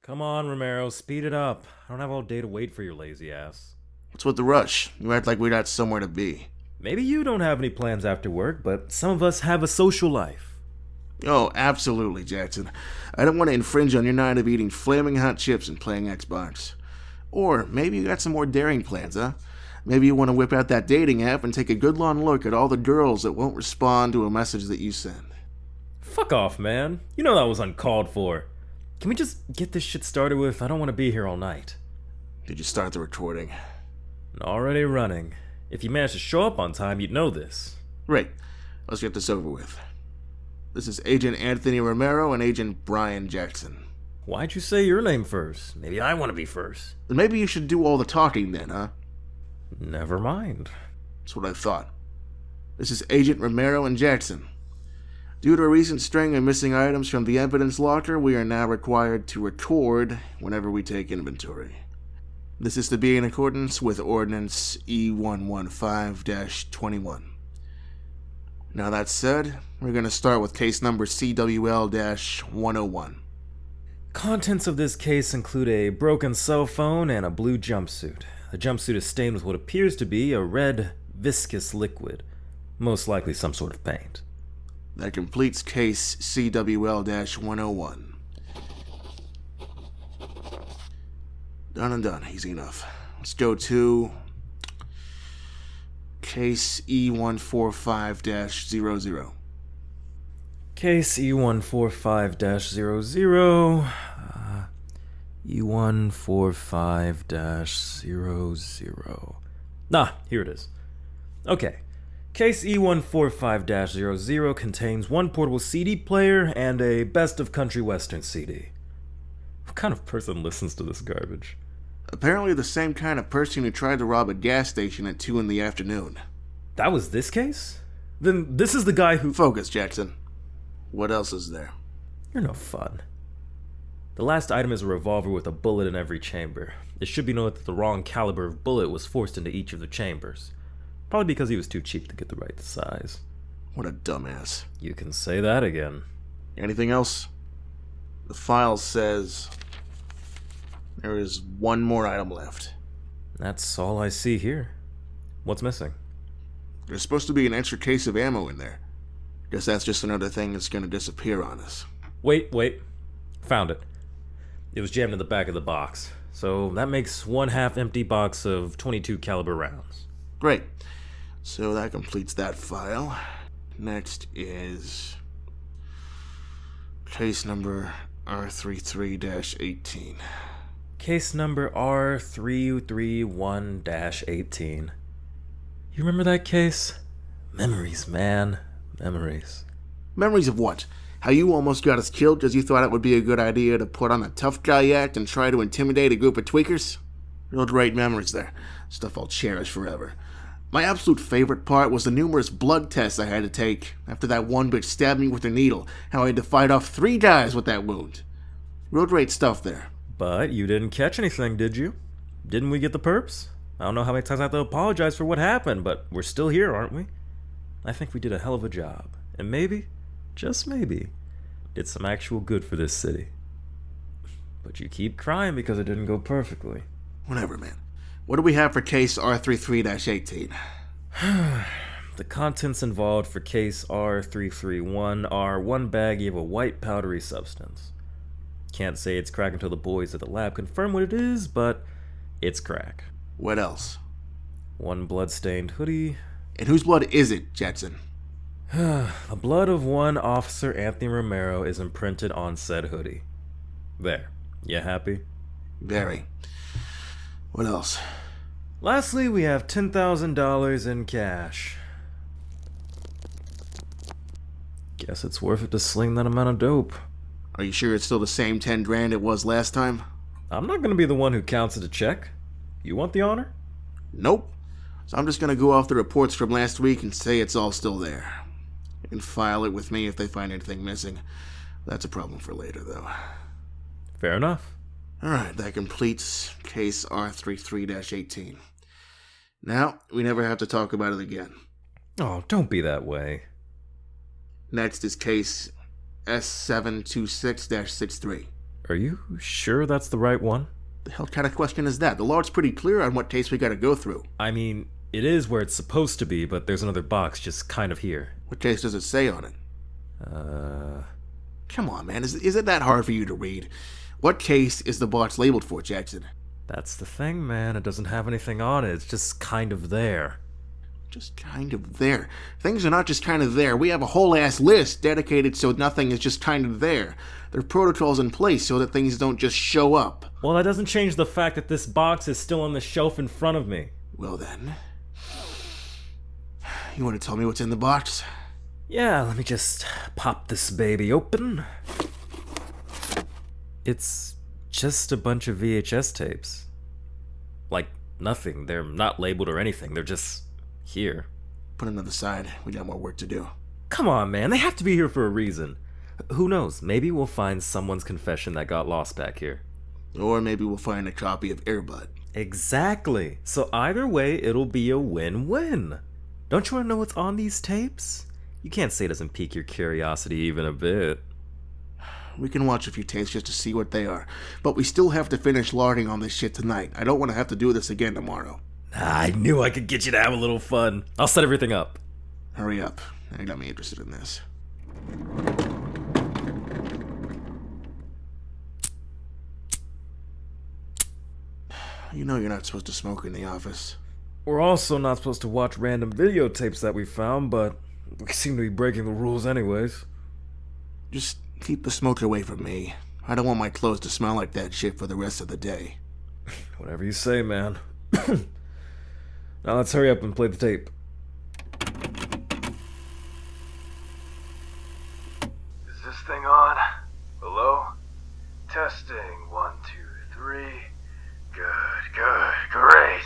Come on, Romero, speed it up. I don't have all day to wait for your lazy ass. What's with the rush? You act like we got somewhere to be. Maybe you don't have any plans after work, but some of us have a social life. Oh, absolutely, Jackson. I don't want to infringe on your night of eating flaming hot chips and playing Xbox. Or maybe you got some more daring plans, huh? Maybe you want to whip out that dating app and take a good long look at all the girls that won't respond to a message that you send. Fuck off, man. You know that was uncalled for. Can we just get this shit started with? I don't want to be here all night. Did you start the recording? Already running. If you managed to show up on time, you'd know this. Great. Let's get this over with. This is Agent Anthony Romero and Agent Brian Jackson. Why'd you say your name first? Maybe I want to be first. Then maybe you should do all the talking then, huh? Never mind. That's what I thought. This is Agent Romero and Jackson. Due to a recent string of missing items from the evidence locker, we are now required to record whenever we take inventory. This is to be in accordance with Ordinance E115-21. Now that said, we're going to start with case number CWL-101. Contents of this case include a broken cell phone and a blue jumpsuit. The jumpsuit is stained with what appears to be a red, viscous liquid, most likely some sort of paint. That completes case CWL-101. Done and done. Easy enough. Let's go to case E145-00. Case E145-00. E145-00. Here it is. Okay. Case E145-00 contains one portable CD player and a Best of Country Western CD. What kind of person listens to this garbage? Apparently the same kind of person who tried to rob a gas station at 2 in the afternoon. That was this case? Then this is the guy who... Focus, Jackson. What else is there? You're no fun. The last item is a revolver with a bullet in every chamber. It should be noted that the wrong caliber of bullet was forced into each of the chambers. Probably because he was too cheap to get the right size. What a dumbass. You can say that again. Anything else? The file says there is one more item left. That's all I see here. What's missing? There's supposed to be an extra case of ammo in there. Guess that's just another thing that's gonna disappear on us. Wait. Found it. It was jammed in the back of the box. So that makes one half empty box of 22 caliber rounds. Great. So that completes that file. Next is case number R33-18. Case number R331-18. You remember that case? Memories, man. Memories. Memories of what? How you almost got us killed because you thought it would be a good idea to put on a tough guy act and try to intimidate a group of tweakers? Real great memories there. Stuff I'll cherish forever. My absolute favorite part was the numerous blood tests I had to take after that one bitch stabbed me with her needle, how I had to fight off 3 guys with that wound. Real great stuff there. But you didn't catch anything, did you? Didn't we get the perps? I don't know how many times I have to apologize for what happened, but we're still here, aren't we? I think we did a hell of a job. And maybe, just maybe, did some actual good for this city. But you keep crying because it didn't go perfectly. Whatever, man. What do we have for case R33-18? The contents involved for case R331 are one baggie of a white powdery substance. Can't say it's crack until the boys at the lab confirm what it is, but it's crack. What else? One blood-stained hoodie. And whose blood is it, Jetson? The blood of one Officer Anthony Romero is imprinted on said hoodie. There. You happy? Very. What else? Lastly, we have $10,000 in cash. Guess it's worth it to sling that amount of dope. Are you sure it's still the same 10 grand it was last time? I'm not gonna be the one who counts it a check. You want the honor? Nope. So I'm just gonna go off the reports from last week and say it's all still there. You can file it with me if they find anything missing. That's a problem for later, though. Fair enough. Alright, that completes case R33-18. Now, we never have to talk about it again. Oh, don't be that way. Next is case S726-63. Are you sure that's the right one? The hell kind of question is that? The law's pretty clear on what tapes we gotta go through. I mean, it is where it's supposed to be, but there's another box just kind of here. What case does it say on it? Come on, man. Is it that hard for you to read? What case is the box labeled for, Jackson? That's the thing, man. It doesn't have anything on it. It's just kind of there. Just kind of there. Things are not just kind of there. We have a whole ass list dedicated so nothing is just kind of there. There are protocols in place so that things don't just show up. Well, that doesn't change the fact that this box is still on the shelf in front of me. Well then, you want to tell me what's in the box? Yeah, let me just pop this baby open. It's just a bunch of VHS tapes. Like, nothing. They're not labeled or anything. They're just here. Put them to the side. We got more work to do. Come on, man. They have to be here for a reason. Who knows? Maybe we'll find someone's confession that got lost back here. Or maybe we'll find a copy of Airbud. Exactly. So either way, it'll be a win-win. Don't you want to know what's on these tapes? You can't say it doesn't pique your curiosity even a bit. We can watch a few tapes just to see what they are. But we still have to finish larding on this shit tonight. I don't want to have to do this again tomorrow. I knew I could get you to have a little fun. I'll set everything up. Hurry up. That got me interested in this. You know you're not supposed to smoke in the office. We're also not supposed to watch random videotapes that we found, but we seem to be breaking the rules anyways. Just keep the smoke away from me. I don't want my clothes to smell like that shit for the rest of the day. Whatever you say, man. Now let's hurry up and play the tape. Is this thing on? Hello? Testing. 1, 2, 3. Good. Great.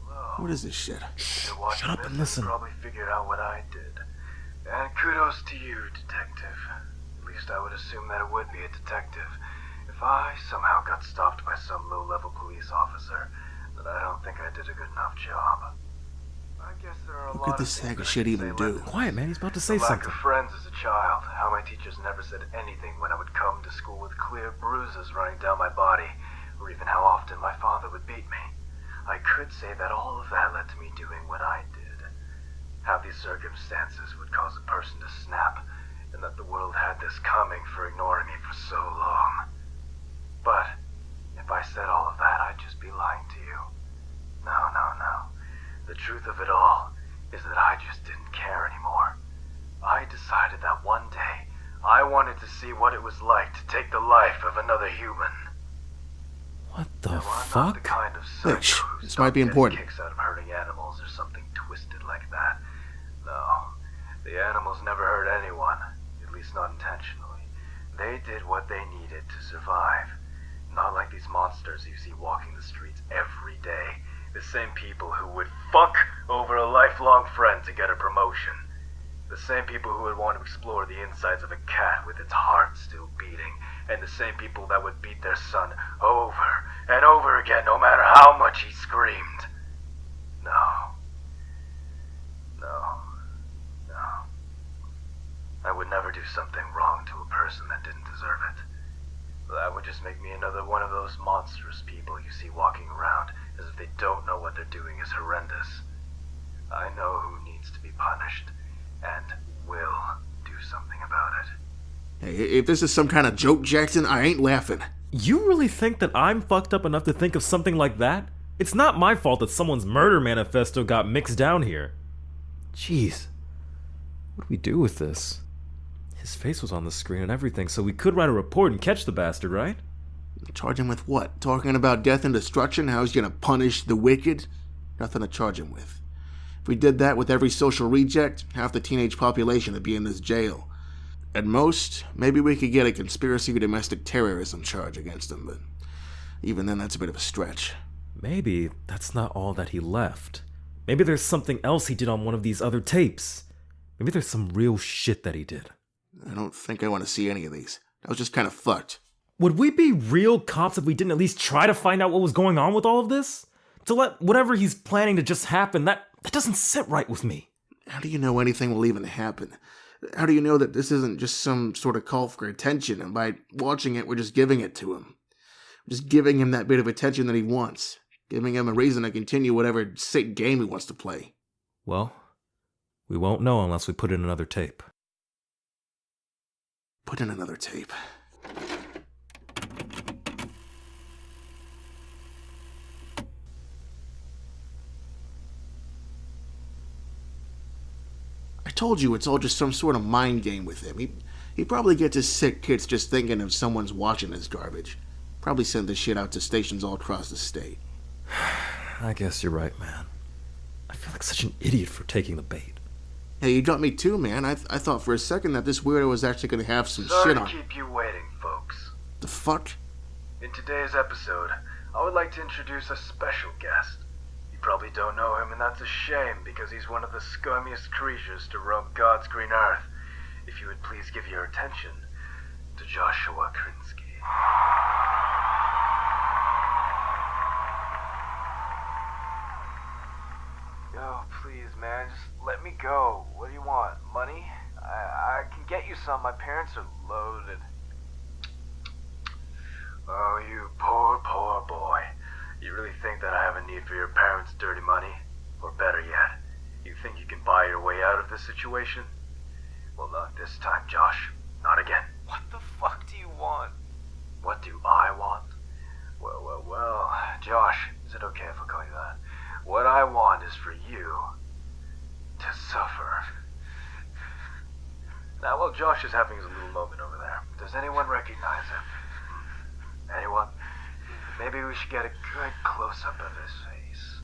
Hello? What is this shit? Shut up and listen. Probably figured out what I did. And kudos to you, detective. At least I would assume that it would be a detective. If I somehow got stopped by some low-level police officer, then I don't think I did a good enough job. I guess there are a What lot could this of sack things of I shit could even say do? left Quiet, man. He's about to say the lack something. of friends as a child, how my teachers never said anything when I would come to school with clear bruises running down my body, or even how often my father would beat me. I could say that all of that led to me doing what I did. How these circumstances would cause a person to snap, and that the world had this coming for ignoring me for so long. But if I said all of that, I'd just be lying to you. No. The truth of it all is that I just didn't care anymore. I decided that one day I wanted to see what it was like to take the life of another human. What the Now, I'm not the fuck? kind of Look, psycho who this stopped might be getting important. kicks out of hurting animals or something twisted like that. No, the animals never hurt anyone, at least not intentionally. They did what they needed to survive. Not like these monsters you see walking the streets every day. The same people who would fuck over a lifelong friend to get a promotion. The same people who would want to explore the insides of a cat with its heart still beating. And the same people that would beat their son over and over again no matter how much he screamed. No. I would never do something wrong to a person that didn't deserve it. That would just make me another one of those monstrous people you see walking around as if they don't know what they're doing is horrendous. I know who needs to be punished, and will do something about it. Hey, if this is some kind of joke, Jackson, I ain't laughing. You really think that I'm fucked up enough to think of something like that? It's not my fault that someone's murder manifesto got mixed down here. Jeez. What do we do with this? His face was on the screen and everything, so we could write a report and catch the bastard, right? Charge him with what? Talking about death and destruction? How he's gonna punish the wicked? Nothing to charge him with. If we did that with every social reject, half the teenage population would be in this jail. At most, maybe we could get a conspiracy to domestic terrorism charge against him, but even then that's a bit of a stretch. Maybe that's not all that he left. Maybe there's something else he did on one of these other tapes. Maybe there's some real shit that he did. I don't think I want to see any of these. I was just kind of fucked. Would we be real cops if we didn't at least try to find out what was going on with all of this? To let whatever he's planning to just happen, that doesn't sit right with me. How do you know anything will even happen? How do you know that this isn't just some sort of call for attention, and by watching it, we're just giving it to him? We're just giving him that bit of attention that he wants. Giving him a reason to continue whatever sick game he wants to play. Well, we won't know unless we put in another tape. Put in another tape. I told you it's all just some sort of mind game with him. He probably gets his sick kits just thinking of someone's watching his garbage. Probably send this shit out to stations all across the state. I guess you're right, man. I feel like such an idiot for taking the bait. Hey, you got me too, man. I thought for a second that this weirdo was actually going to have some Sorry shit on. to keep you waiting, folks. The fuck? In today's episode, I would like to introduce a special guest. You probably don't know him, and that's a shame, because he's one of the scummiest creatures to roam God's green earth. If you would please give your attention to Joshua Krinsky. Yo, please, man, just let me go. What do you want? Money? I can get you some. My parents are loaded. Oh, you poor, poor boy. You really think that I have a need for your parents' dirty money? Or better yet, you think you can buy your way out of this situation? Well, not this time, Josh. Not again. What the fuck do you want? What do I want? Well, Josh, is it okay if I call you that? What I want is for you to suffer. Now, while Josh is having his little moment over there, does anyone recognize him? Anyone? Maybe we should get a good close-up of his face.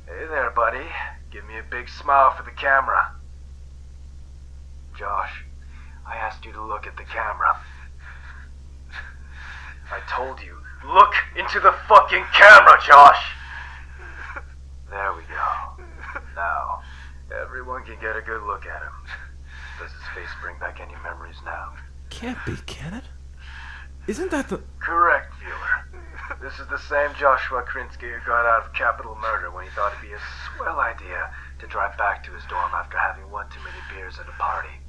Hey there, buddy. Give me a big smile for the camera. Josh, I asked you to look at the camera. I told you, look into the fucking camera, Josh! There we go. Now, everyone can get a good look at him. Does his face bring back any memories now? Can't be, can it? Isn't that the... Correct, viewer. This is the same Joshua Krinsky who got out of capital murder when he thought it'd be a swell idea to drive back to his dorm after having one too many beers at a party.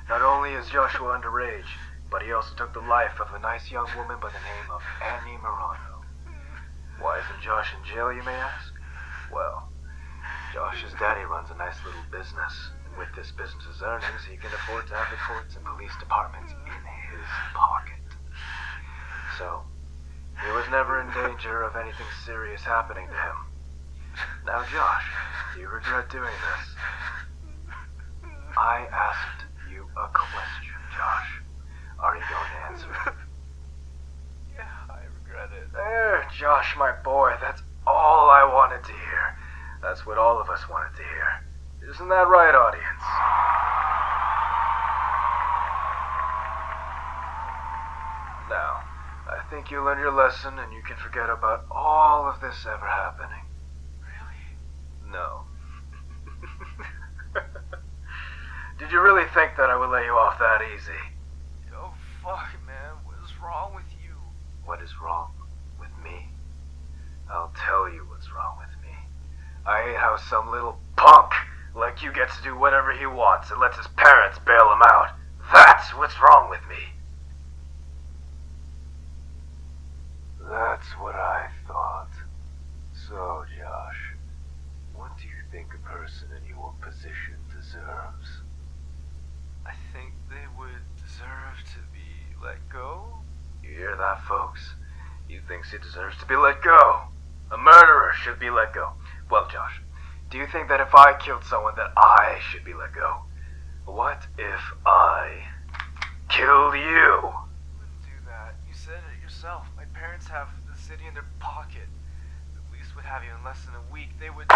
Not only is Joshua underage, but he also took the life of a nice young woman by the name of Annie Morano. Why isn't Josh in jail, you may ask? Well, Josh's daddy runs a nice little business, and with this business's earnings, he can afford to have the courts and police departments in his pocket. So, he was never in danger of anything serious happening to him. Now, Josh, do you regret doing this? I asked you a question, Josh. Are you going to answer it? Yeah, I regret it. There, Josh, my boy, that's all I wanted to hear. That's what all of us wanted to hear. Isn't that right, audience? Now, I think you learned your lesson and you can forget about all of this ever happening. Really? No. Did you really think that I would let you off that easy? Oh, fuck, man. What is wrong with you? What is wrong with me? I'll tell you what's wrong with me. I hate how some little punk like you gets to do whatever he wants and lets his parents bail him out. That's what's wrong with me. That's what I thought. So, Josh, what do you think a person in your position deserves? I think they would deserve to be let go. You hear that, folks? He thinks he deserves to be let go. A murderer should be let go. Well, Josh, do you think that if I killed someone that I should be let go? What if I killed you? I wouldn't do that. You said it yourself. My parents have the city in their pocket. The police would have you in less than a week. They would...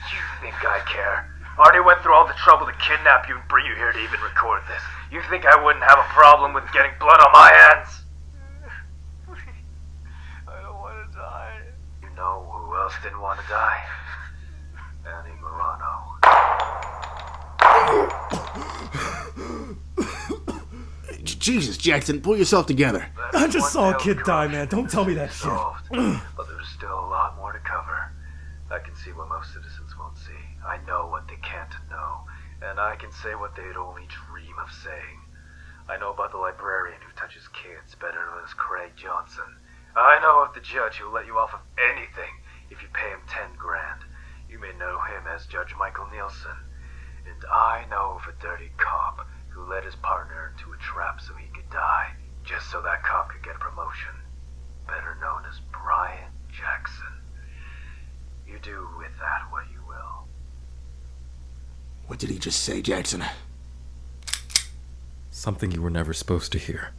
You think I care? I already went through all the trouble to kidnap you and bring you here to even record this. You think I wouldn't have a problem with getting blood on my hands? I don't want to die. You know who else didn't want to die? Annie Morano. Jesus, Jackson, pull yourself together. I just saw a kid die, man. Don't tell me that shit. But there's still a lot more to cover. I can see what most citizens won't see. I know what they can't know, and I can say what they'd only dream of saying. I know about the librarian who touches kids, better known as Craig Johnson. I know of the judge who'll let you off of anything if you pay him 10 grand. You may know him as Judge Michael Nielsen. And I know of a dirty cop who led his partner into a trap so he could die, just so that cop could get a promotion. Better known as Brian Jackson. You do with that what you will. What did he just say, Jackson? Something you were never supposed to hear.